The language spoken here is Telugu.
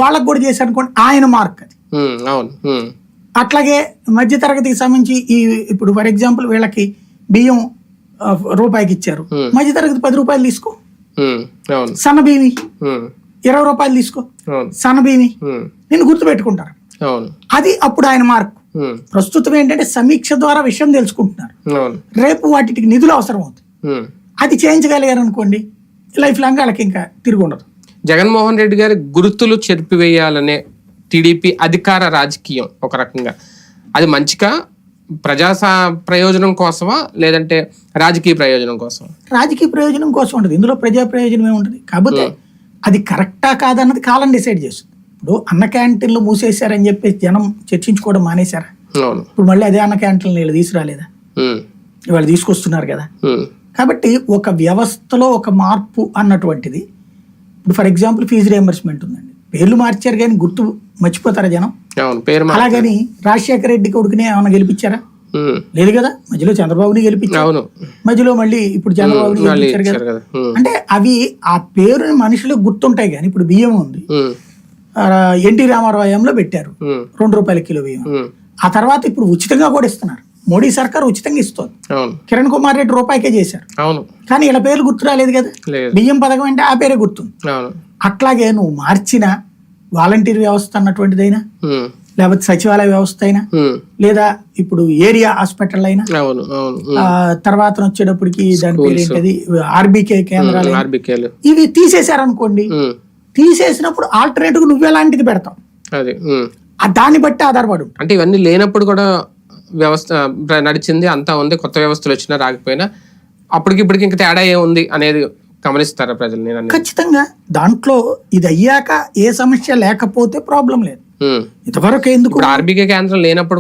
వాళ్ళకు కూడా చేశారు అనుకోండి, ఆయన మార్క్ అది. అట్లాగే మధ్య తరగతికి సంబంధించి ఇప్పుడు ఫర్ ఎగ్జాంపుల్ వీళ్ళకి బియ్యం రూపాయికి ఇచ్చారు, మధ్య తరగతి 10 రూపాయలు తీసుకో, సన్న బియ్యం 20 రూపాయలు తీసుకో, సన్న బియ్యం నేను గుర్తు పెట్టుకుంటారు. అది అప్పుడు ఆయన మార్కు. ప్రస్తుతం ఏంటంటే సమీక్ష ద్వారా విషయం తెలుసుకుంటున్నారు, రేపు వాటికి నిధులు అవసరం అవుతుంది. అది చేయించగలిగారు అనుకోండి, లైఫ్ లాంగ్ వాళ్ళకి ఇంకా తిరిగి ఉండదు. జగన్మోహన్ రెడ్డి గారి గుర్తులు చెరిపివేయాలనే టీడీపీ అధికార రాజకీయం ఒక రకంగా అది మంచిగా ప్రజా ప్రయోజనం కోసమా లేదంటే రాజకీయ ప్రయోజనం కోసం? రాజకీయ ప్రయోజనం కోసం ఉంటుంది, ఇందులో ప్రజా ప్రయోజనం ఏముంటుంది. కాకపోతే అది కరెక్టా కాదన్నది కాలం డిసైడ్ చేస్తుంది. ఇప్పుడు అన్న క్యాంటీన్లు మూసేశారని చెప్పేసి జనం చర్చించుకోవడం మానేశారా? ఇప్పుడు మళ్ళీ అదే అన్న క్యాంటీన్లు వీళ్ళు తీసుకురాలేదా? ఇవాళ తీసుకొస్తున్నారు కదా. కాబట్టి ఒక వ్యవస్థలో ఒక మార్పు అన్నటువంటిది, ఇప్పుడు ఫర్ ఎగ్జాంపుల్ ఫీజు రియంబర్స్మెంట్ ఉందండి, పేర్లు మార్చారు కానీ గుర్తు మర్చిపోతారా జనం? అలాగని రాజశేఖర రెడ్డి కొడుకునే ఏమైనా గెలిపించారా? లేదు కదా. మధ్యలో చంద్రబాబుని గెలిపించారు, మధ్యలో మళ్ళీ ఇప్పుడు చంద్రబాబుని గెలిపించారు కదా. అంటే అవి ఆ పేరుని మనుషులకు గుర్తుంటాయి. కానీ ఇప్పుడు బియ్యం ఉంది, ఎన్టీ రామారాయంలో పెట్టారు 2 రూపాయల కిలో బియ్యం. ఆ తర్వాత ఇప్పుడు ఉచితంగా కూడా ఇస్తున్నారు, మోడీ సర్కార్ ఉచితంగా ఇస్తుంది. కిరణ్ కుమార్ రెడ్డి రూపాయికే చేశారు, కానీ ఇలా పేర్లు గుర్తు రాలేదు కదా. బియ్యం పథకం అంటే ఆ పేరే గుర్తుంది. అట్లాగే నువ్వు మార్చిన వాలంటీర్ వ్యవస్థ అన్నటువంటిదైనా, లేకపోతే సచివాలయ వ్యవస్థ అయినా, లేదా ఇప్పుడు ఏరియా హాస్పిటల్ అయినా, తర్వాత వచ్చేటప్పటికి దాని పేరు ఏంటది ఆర్బీకే కేంద్రాలు, ఇవి తీసేశారనుకోండి, తీసేసినప్పుడు ఆల్టర్నేటివ్ నువ్వు ఎలాంటిది పెడతావు, దాన్ని బట్టి ఆధారపడు. అంటే ఇవన్నీ లేనప్పుడు కూడా వ్యవస్థ నడిచింది, అంతా ఉంది, కొత్త వ్యవస్థలు వచ్చినా రాకపోయినా అప్పటికి ఇప్పటికి ఇంకా తేడా ఏముంది అనేది గమనిస్తారా ప్రజలు? ఖచ్చితంగా దాంట్లో ఇది అయ్యాక ఏ సమస్య లేకపోతే ప్రాబ్లం లేదు. ఇంతవరకు ఎందుకు ఆర్బీకే కేంద్రం లేనప్పుడు